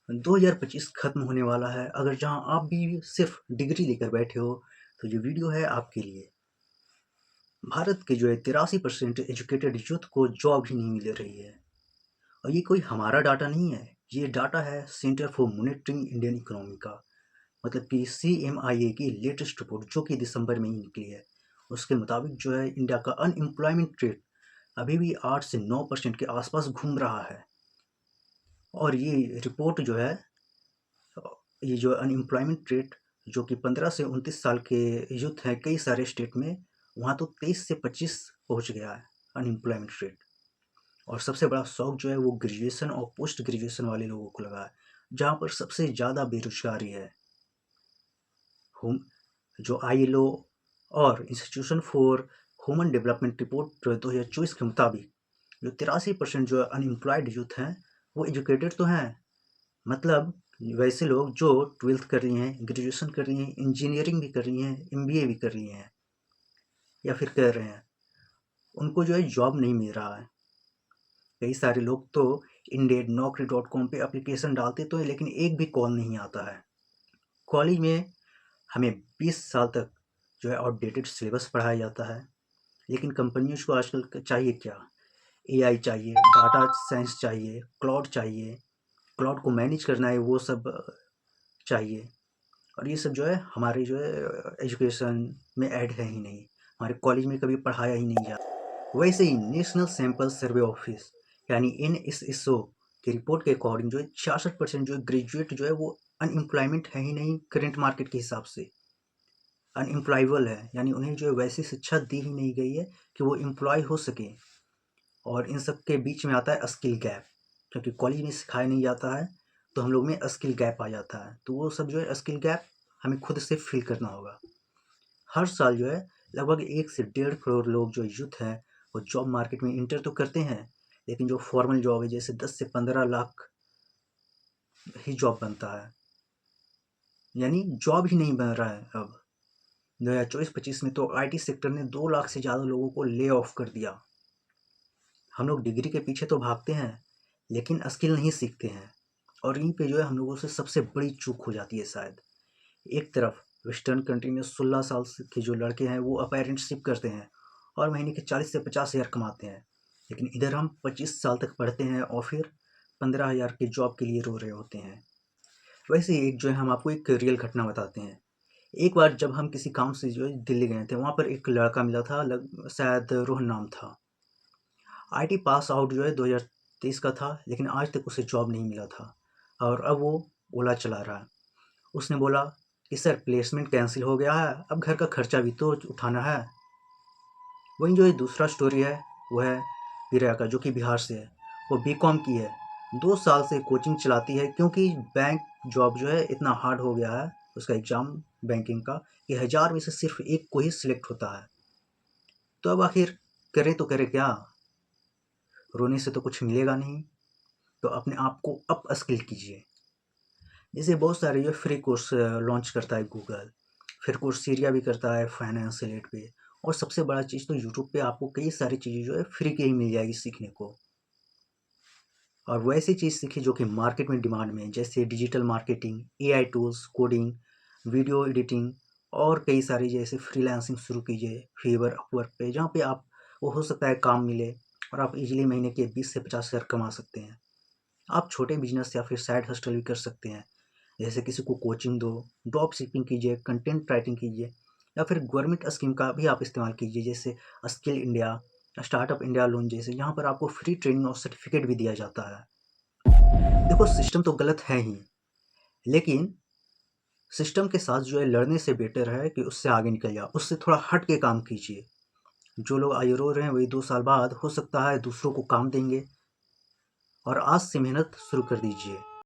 2025 खत्म होने वाला है। अगर जहाँ आप भी सिर्फ डिग्री लेकर बैठे हो, तो ये वीडियो है आपके लिए। भारत के 83% एजुकेटेड यूथ को जॉब ही नहीं मिल रही है। और ये कोई हमारा डाटा नहीं है, ये डाटा है centre for monitoring Indian economy का। मतलब कि CMIA की लेटेस्ट रिपोर्ट जो कि दिसंबर में ही निकली है। उसके मुताबिक इंडिया का अनएम्प्लॉयमेंट रेट अभी भी 8 से 9% के आसपास घूम रहा है। और ये रिपोर्ट ये जो अनएम्प्लॉयमेंट रेट जो कि 15 से 29 साल के यूथ हैं कई सारे स्टेट में, वहाँ तो 23 से 25 पहुँच गया है अनएम्प्लॉयमेंट रेट। और सबसे बड़ा शौक वो ग्रेजुएशन और पोस्ट ग्रेजुएशन वाले लोगों को लगा है, जहाँ पर सबसे ज़्यादा बेरोजगारी है। होम जो ILO और institution for human development report 2024 के मुताबिक जो 83% जो अनएम्प्लॉयड यूथ हैं वो एजुकेटेड तो हैं। मतलब वैसे लोग जो 12th कर रही हैं, ग्रेजुएशन कर रही हैं, इंजीनियरिंग भी कर रही हैं, MBA भी कर रही हैं या फिर कर रहे हैं, उनको जॉब नहीं मिल रहा है। कई सारे लोग तो इंडेड naukri.com पे एप्लीकेशन डालते तो हैं, लेकिन एक भी कॉल नहीं आता है। कॉलेज में हमें 20 साल तक आउटडेटेड सिलेबस पढ़ाया जाता है, लेकिन कंपनियों को आजकल चाहिए क्या? AI चाहिए, डाटा साइंस चाहिए, क्लाउड चाहिए, क्लाउड को मैनेज करना है, वो सब चाहिए। और ये सब हमारे एजुकेशन में ऐड है ही नहीं, हमारे कॉलेज में कभी पढ़ाया ही नहीं जाता। वैसे ही नेशनल सैंपल सर्वे ऑफिस यानी NSSO की रिपोर्ट के अकॉर्डिंग 66% ग्रेजुएट वो अनएम्प्लॉयमेंट है ही नहीं करंट मार्केट के हिसाब से। अनएम्प्लॉयबल है, यानी उन्हें वैसी शिक्षा दी ही नहीं गई है कि वो एम्प्लॉय हो सके। और इन सब के बीच में आता है स्किल गैप, क्योंकि कॉलेज में सिखाया नहीं जाता है, तो हम लोग में स्किल गैप आ जाता है। तो वो सब स्किल गैप हमें खुद से फिल करना होगा। हर साल लगभग 1 से 1.5 करोड़ लोग यूथ हैं वो जॉब मार्केट में इंटर तो करते हैं, लेकिन जो फॉर्मल जॉब है जैसे 10 से 15 लाख ही जॉब बनता है, यानी जॉब ही नहीं बन रहा है। अब 2024-25 में तो IT सेक्टर ने 2 लाख से ज़्यादा लोगों को ले ऑफ कर दिया। हम लोग डिग्री के पीछे तो भागते हैं, लेकिन स्किल नहीं सीखते हैं। और यहीं पे हम लोगों से सबसे बड़ी चूक हो जाती है शायद। एक तरफ वेस्टर्न कंट्री में 16 साल के जो लड़के हैं वो अपेरेंटशिप करते हैं और महीने के 40 से 50 हज़ार कमाते हैं, लेकिन इधर हम 25 साल तक पढ़ते हैं और फिर 15 हज़ार की जॉब के लिए रो रहे होते हैं। वैसे ही एक हम आपको एक रियल घटना बताते हैं। एक बार जब हम किसी काम से दिल्ली गए थे, वहाँ पर एक लड़का मिला था, शायद रोहन नाम था। IT पास आउट 2023 का था, लेकिन आज तक उसे जॉब नहीं मिला था और अब वो ओला चला रहा है। उसने बोला कि सर प्लेसमेंट कैंसिल हो गया है, अब घर का खर्चा भी तो उठाना है। वहीं दूसरा स्टोरी है वो है प्रिया का, जो कि बिहार से है। वो BCom की है, 2 साल से कोचिंग चलाती है, क्योंकि बैंक जॉब इतना हार्ड हो गया है उसका एग्ज़ाम बैंकिंग का कि 1000 में से सिर्फ एक को ही सिलेक्ट होता है। तो अब आखिर करे तो करे क्या? रोने से तो कुछ मिलेगा नहीं, तो अपने आप को अप स्किल कीजिए। जैसे बहुत सारे फ्री कोर्स लॉन्च करता है गूगल, फिर कोर्सेरा भी करता है फाइनेंस रिलेटेड पे। और सबसे बड़ा चीज़ तो यूट्यूब पे आपको कई सारी चीज़ें फ्री की ही मिल जाएगी सीखने को। और वैसी चीज़ सीखिए जो कि मार्केट में डिमांड में है, जैसे digital marketing, AI tools, coding, video editing और कई सारी जैसे फ्रीलांसिंग शुरू कीजिए फीवर अपवर्क पे, जहाँ पे आप वो हो सकता है काम मिले और आप इजीली महीने के 20 से 50 हज़ार कमा सकते हैं। आप छोटे बिजनेस या फिर साइड हस्टल भी कर सकते हैं, जैसे किसी को कोचिंग दो, ड्रॉप शिपिंग कीजिए, कंटेंट राइटिंग कीजिए, या फिर गवर्नमेंट स्कीम का भी आप इस्तेमाल कीजिए, जैसे skill India, startup India loan जैसे, जहाँ पर आपको फ्री ट्रेनिंग और सर्टिफिकेट भी दिया जाता है। देखो सिस्टम तो गलत है ही, लेकिन सिस्टम के साथ लड़ने से बेटर है कि उससे आगे निकल जाओ, उससे थोड़ा हट के काम कीजिए। जो लोग आज रो रहे हैं वही 2 साल बाद हो सकता है दूसरों को काम देंगे। और आज से मेहनत शुरू कर दीजिए।